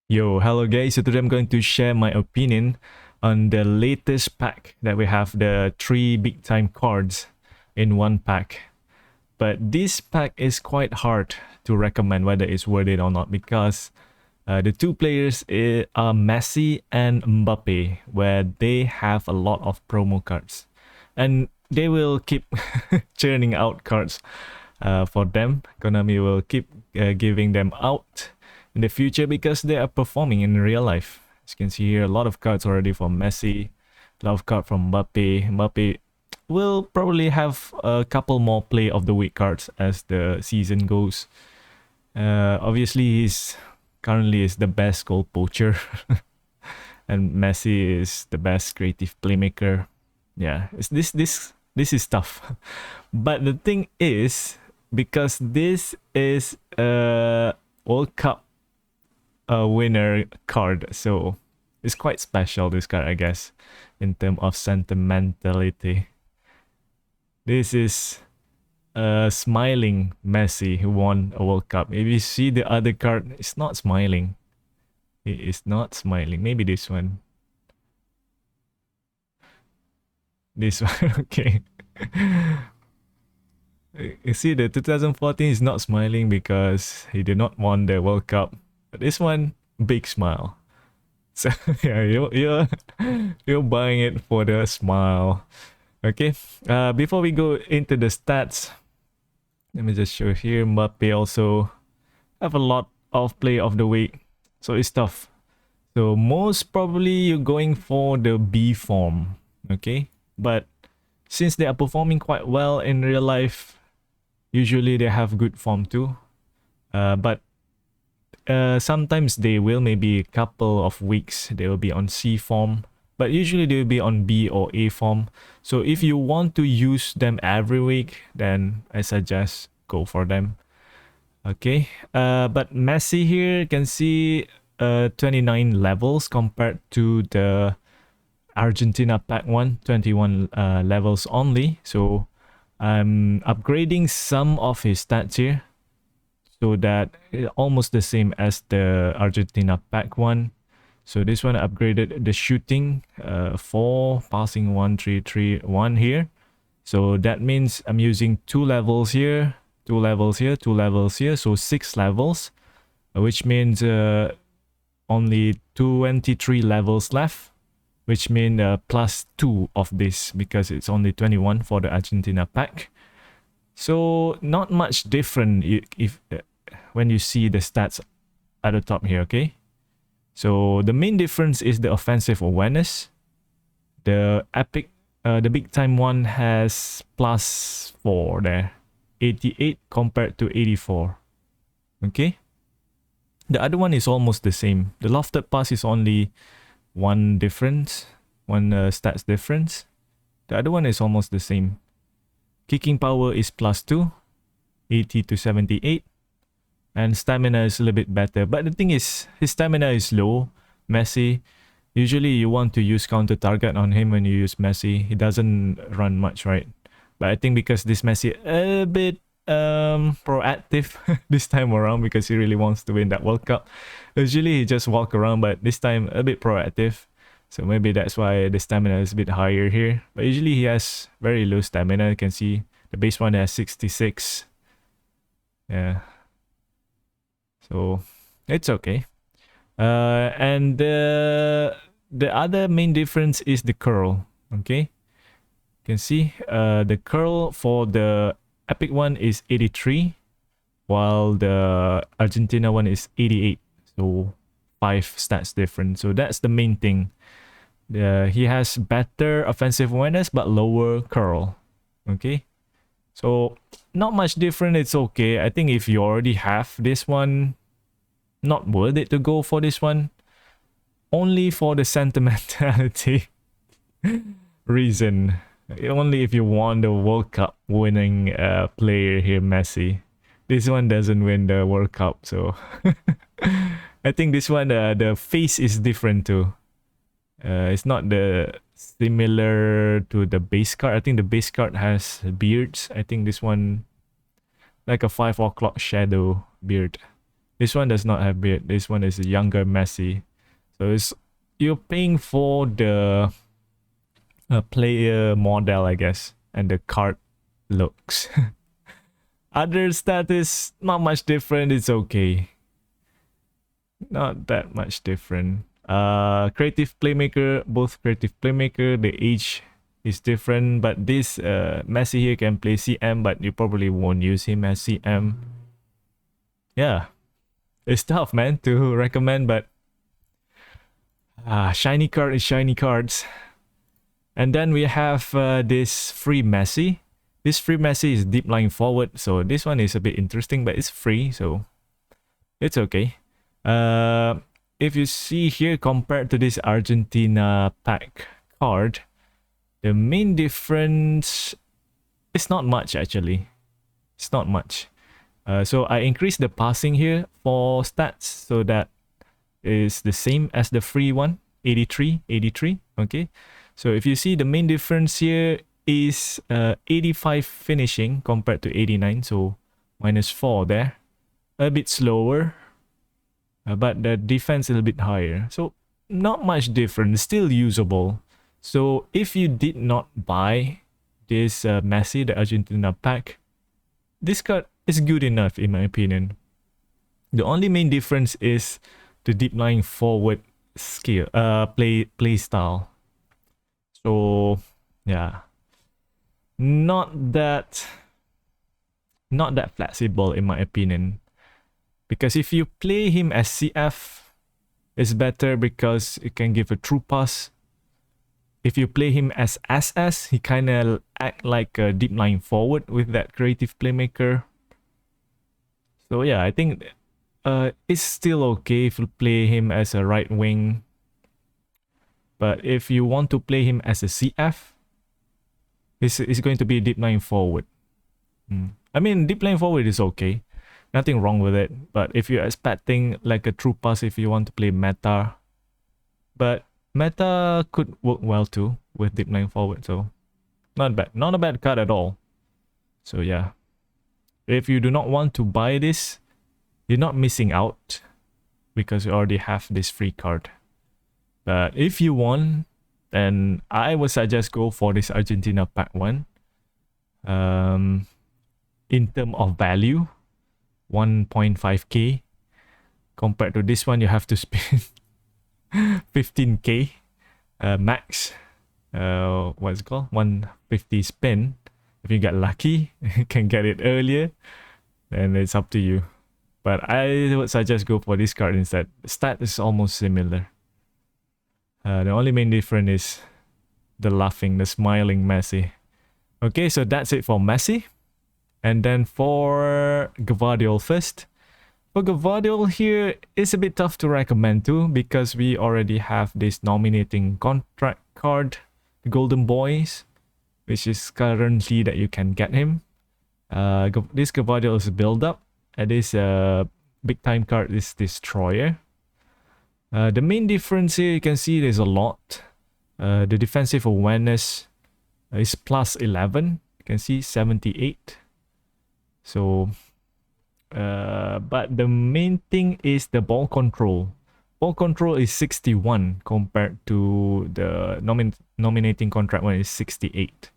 Yo, hello guys. So today I'm going to share my opinion on the latest pack that we have, the 3 big time cards in one pack. But this pack is quite hard to recommend whether it's worth it or not because the two players are Messi and Mbappe, where they have a lot of promo cards. And they will keep churning out cards for them. Konami will keep giving them out in the future because they are performing in real life. As you can see here, a lot of cards already from Messi, a lot of cards from Mbappe. Mbappe will probably have a couple more play of the week cards as the season goes. Obviously, he's currently is the best goal poacher, and Messi is the best creative playmaker. Yeah, this is tough. But the thing is, because this is a World Cup winner card, so it's quite special, this card, I guess, in terms of sentimentality. This is a smiling Messi who won a World Cup. If you see the other card, it's not smiling. It is not smiling. Maybe this one. This one, okay. You see, the 2014 is not smiling because he did not won the World Cup. But this one, big smile. So yeah, you're buying it for the smile. Okay. Before we go into the stats, let me just show here. Mbappe also have a lot of play of the week, so it's tough. So most probably you're going for the B form. Okay, but since they are performing quite well in real life, usually they have good form too. But sometimes they will, maybe a couple of weeks they will be on C form, but usually they will be on B or A form. So if you want to use them every week, then I suggest go for them. Okay, but Messi here, you can see 29 levels compared to the Argentina pack 1, 21 levels only. So I'm upgrading some of his stats here so that almost the same as the Argentina pack 1. So this one upgraded the shooting 4, passing 1, 3, 3, 1 here. So that means I'm using 2 levels here, 2 levels here, 2 levels here, so 6 levels, which means only 23 levels left, which means plus 2 of this because it's only 21 for the Argentina pack. So not much different if when you see the stats at the top here, okay? So the main difference is the offensive awareness. The the big time one has plus 4 there, 88 compared to 84. Okay, the other one is almost the same. The lofted pass is only one difference, one stats difference. The other one is almost the same. Kicking power is plus 2, 80 to 78. And stamina is a little bit better. But the thing is, his stamina is low. Messi, usually you want to use counter target on him when you use Messi. He doesn't run much, right? But I think because this Messi a bit proactive this time around because he really wants to win that World Cup. Usually he just walk around, but this time a bit proactive. So maybe that's why the stamina is a bit higher here. But usually he has very low stamina. You can see the base one has 66. Yeah. So it's okay. And the other main difference is the curl. Okay, you can see the curl for the epic one is 83, while the Argentina one is 88. So 5 stats different. So that's the main thing. He has better offensive awareness but lower curl. Okay, so not much different. It's okay. I think if you already have this one, not worth it to go for this one. Only for the sentimentality reason. Only if you want the World Cup winning player here, Messi. This one doesn't win the World Cup, so I think this one the face is different too. It's not the similar to the base card. I think the base card has beards. I think this one like a 5 o'clock shadow beard. This one does not have beard. This one is a younger Messi. So you're paying for the player model, I guess, and the card looks. Other stat is not much different. It's okay. Not that much different. Creative playmaker, both creative playmaker. The age is different, but this Messi here can play CM, but you probably won't use him as CM. Yeah, it's tough, man, to recommend, but shiny card is shiny cards. And then we have this free Messi. This free Messi is deep lying forward, so this one is a bit interesting, but it's free, so it's okay. If you see here, compared to this Argentina pack card, the main difference is not much, actually. It's not much. So I increased the passing here for stats, so that is the same as the free one, 83, okay? So if you see, the main difference here is 85 finishing compared to 89, so -4 there. A bit slower, but the defense a little bit higher. So not much different, still usable. So if you did not buy this Messi, the Argentina pack, this card is good enough in my opinion. The only main difference is the deep lying forward skill, play style. So yeah, not that flexible in my opinion. Because if you play him as CF, it's better because it can give a true pass. If you play him as SS, he kind of act like a deep lying forward with that creative playmaker. So yeah, I think it's still okay if you play him as a right wing. But if you want to play him as a CF, it's going to be deep lying forward. I mean, deep lying forward is okay. Nothing wrong with it. But if you're expecting like a true pass, if you want to play meta, but meta could work well too with deep lying forward. So not bad. Not a bad card at all. So yeah. If you do not want to buy this, you're not missing out because you already have this free card. But if you want, then I would suggest go for this Argentina pack one. In terms of value, 1.5k. Compared to this one, you have to spend 15k max. What's it called? 150 spin. If you get lucky, you can get it earlier. Then it's up to you. But I would suggest go for this card instead. The stat is almost similar. The only main difference is the laughing, the smiling Messi. Okay, so that's it for Messi. And then for Gvardiol first. For Gvardiol here, it's a bit tough to recommend too because we already have this nominating contract card, the Golden Boys, which is currently that you can get him. This Gvardiol is a build-up. And this big time card is Destroyer. The main difference here, you can see there's a lot. The defensive awareness is plus 11. You can see 78. So, but the main thing is the ball control. Ball control is 61 compared to the nominating contract one is 68.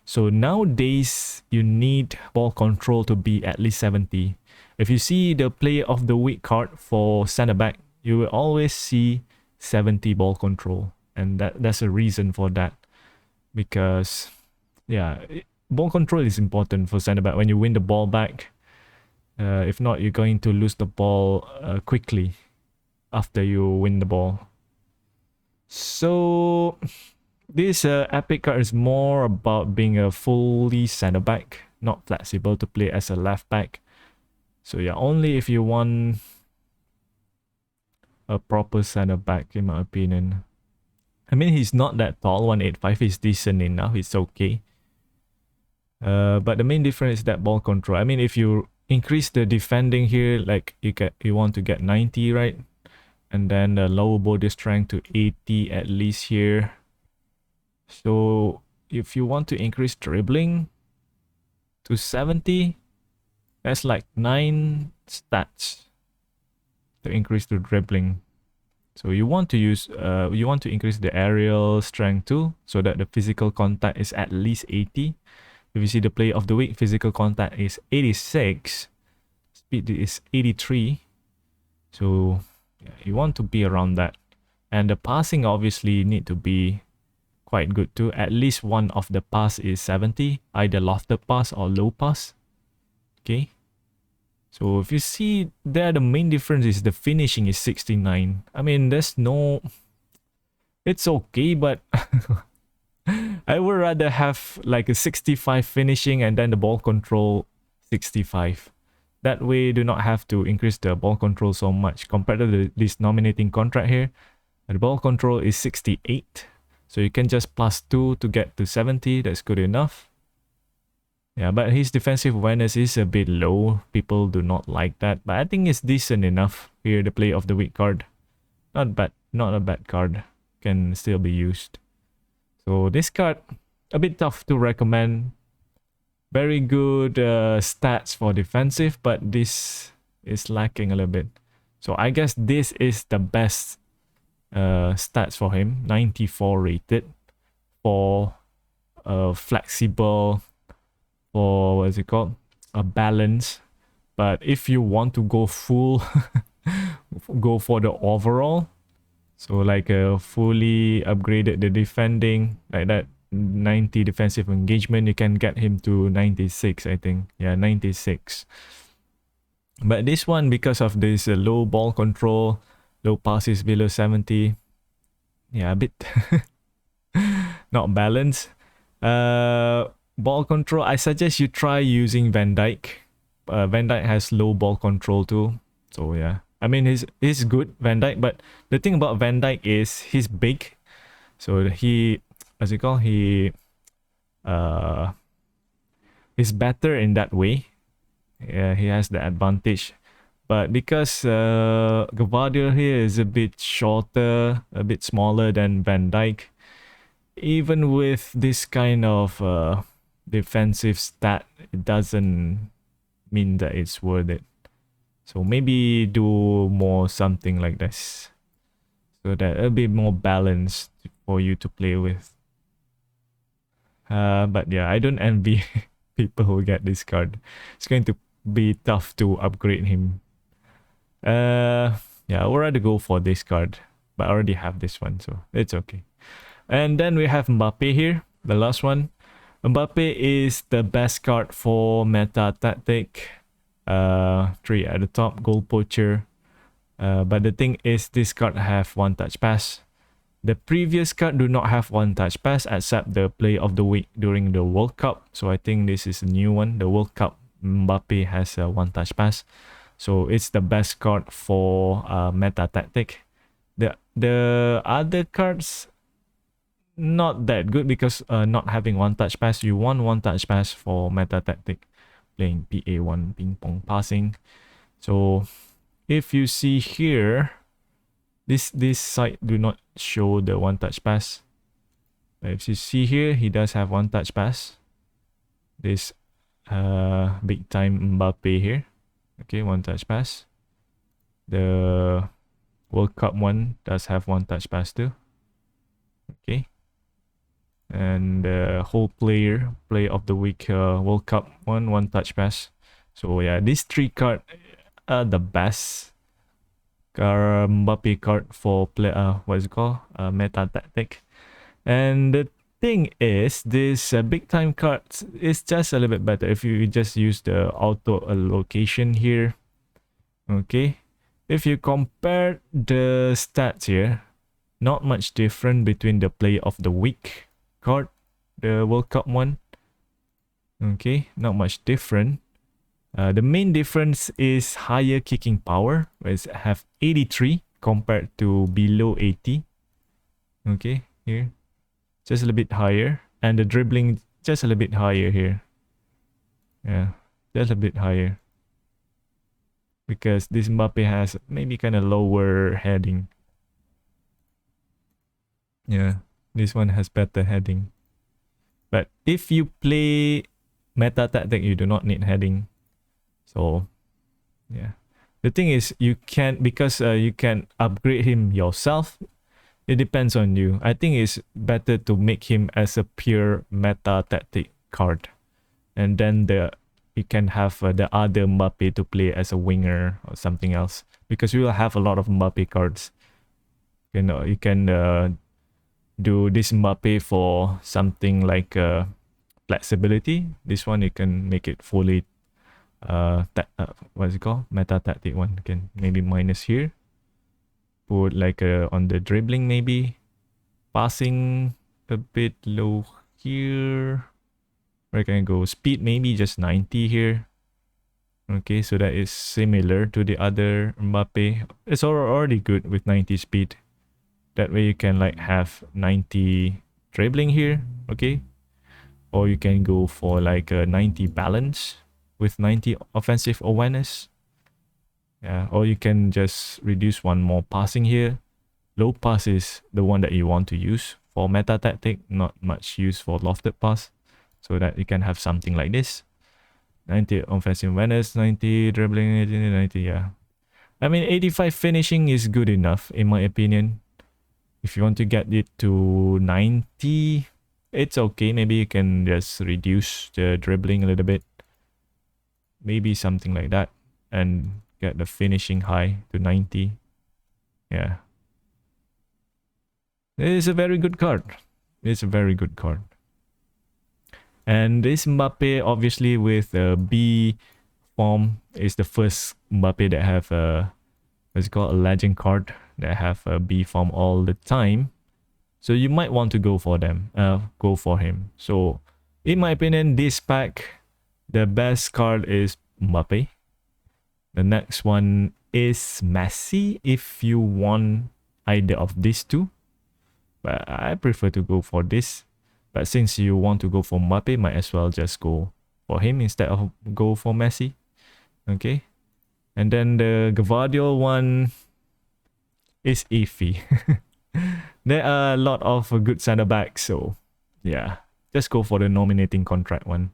So nowadays, you need ball control to be at least 70. If you see the player of the week card for center back, you will always see 70 ball control. And that's a reason for that. Because, yeah, ball control is important for center back when you win the ball back. If not, you're going to lose the ball quickly after you win the ball. So this epic card is more about being a fully center back, not flexible to play as a left back. So yeah, only if you want a proper center back, in my opinion. I mean, he's not that tall, 185. He's decent enough. It's okay. But the main difference is that ball control. I mean, if you increase the defending here, like you want to get 90, right? And then the lower body strength to 80 at least here. So if you want to increase dribbling to 70, that's like 9 stats. to increase the dribbling. So you want to use you want to increase the aerial strength too, so that the physical contact is at least 80. If you see the play of the week, physical contact is 86, speed is 83. So yeah, you want to be around that. And the passing obviously need to be quite good too. At least one of the pass is 70, either lofted pass or low pass. Okay. So if you see there, the main difference is the finishing is 69. I mean, there's no... It's okay, but I would rather have like a 65 finishing and then the ball control 65. That way, you do not have to increase the ball control so much. Compared to this nominating contract here, the ball control is 68. So you can just plus 2 to get to 70. That's good enough. Yeah, but his defensive awareness is a bit low. People do not like that. But I think it's decent enough. Here, the play of the week card. Not bad. Not a bad card. Can still be used. So this card, a bit tough to recommend. Very good stats for defensive, but this is lacking a little bit. So I guess this is the best stats for him. 94 rated for flexible, for what is it called? A balance. But if you want to go full, go for the overall. So like a fully upgraded the defending, like that 90 defensive engagement, you can get him to 96, I think. Yeah, 96. But this one, because of this low ball control, low passes below 70, yeah, a bit not balanced. Ball control, I suggest you try using Van Dijk. Van Dijk has low ball control too. So yeah. I mean, he's good, Van Dijk, but the thing about Van Dijk is he's big. So he, as you call, he's better in that way. Yeah, he has the advantage. But because Gvardiol here is a bit shorter, a bit smaller than Van Dijk, even with this kind of defensive stat, it doesn't mean that it's worth it. So maybe do more something like this, so that it'll be more balanced for you to play with. But yeah, I don't envy people who get this card. It's going to be tough to upgrade him. Yeah, I would rather go for this card, but I already have this one, so it's okay. And then we have Mbappe here, the last one. Mbappe is the best card for meta tactic. 3 at the top, goal poacher. But the thing is, this card have one touch pass. The previous card do not have one touch pass except the play of the week during the World Cup. So I think this is a new one. The World Cup, Mbappe has a one touch pass. So it's the best card for meta tactic. The other cards, not that good because not having one touch pass. You want one touch pass for meta tactic. Playing PA1 ping pong passing. So if you see here, this side do not show the one touch pass. But if you see here, he does have one touch pass. This big time Mbappe here. Okay, one touch pass. The World Cup one does have one touch pass too. Okay. And the whole play of the week World Cup one touch pass. So yeah, these 3 cards are the best Mbappe card for play what is it called, meta tactic. And the thing is, this big time card is just a little bit better if you just use the auto allocation here. Okay, if you compare the stats here, not much different between the play of the week card, the World Cup one. Okay, not much different. The main difference is higher kicking power, where it have 83 compared to below 80. Okay, here, just a little bit higher, and the dribbling just a little bit higher here. Yeah, just a bit higher, because this Mbappe has maybe kind of lower heading. Yeah, this one has better heading. But if you play meta tactic, you do not need heading. So, yeah. The thing is, you can't, because you can upgrade him yourself. It depends on you. I think it's better to make him as a pure meta tactic card, and then you can have the other Mbappe to play as a winger or something else, because you will have a lot of Mbappe cards. You can do this Mbappe for something like flexibility. This one you can make it fully what's it called, meta tactic one. You can maybe minus here, put like on the dribbling, maybe passing a bit low here. Where can I go? Speed maybe just 90 here. Okay, so that is similar to the other Mbappe. It's already good with 90 speed. That way you can like have 90 dribbling here, okay? Or you can go for like a 90 balance with 90 offensive awareness. Yeah, or you can just reduce one more passing here. Low pass is the one that you want to use for meta tactic, not much use for lofted pass. So that you can have something like this. 90 offensive awareness, 90 dribbling, 90, yeah. I mean, 85 finishing is good enough, in my opinion. If you want to get it to 90, it's okay. Maybe you can just reduce the dribbling a little bit. Maybe something like that. And get the finishing high to 90. Yeah. It is a very good card. It's a very good card. And this Mbappe, obviously with B form, is the first Mbappe that have what's it called, a legend card that have a B form all the time. So you might want to go for him. So in my opinion, this pack, the best card is Mbappe. The next one is Messi if you want either of these two. But I prefer to go for this. But since you want to go for Mbappe, might as well just go for him instead of go for Messi. Okay. And then the Gvardiol one is iffy. There are a lot of good center backs, so yeah, just go for the nominating contract one.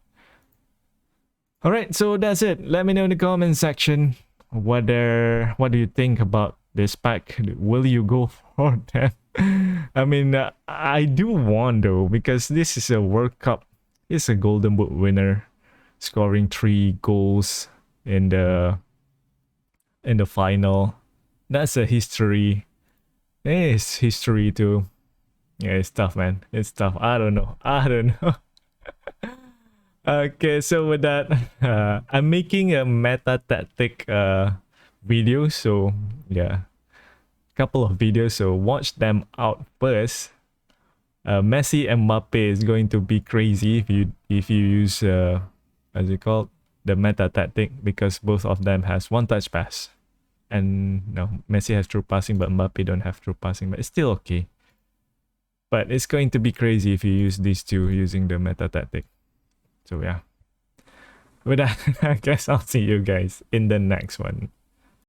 Alright, so that's it. Let me know in the comment section what do you think about this pack. Will you go for them? I mean, I do want though, because this is a World Cup. It's a Golden Boot winner, scoring 3 goals in the final. That's a history. It's history too. Yeah, it's tough, man. It's tough. I don't know. Okay, so with that, I'm making a meta tactic video. So yeah, couple of videos. So watch them out first. Messi and Mbappe is going to be crazy if you use as it called, the meta tactic, because both of them has one touch pass. And no, Messi has true passing, but Mbappe don't have true passing, but it's still okay. But it's going to be crazy if you use these two using the meta tactic. So yeah. With that, I guess I'll see you guys in the next one.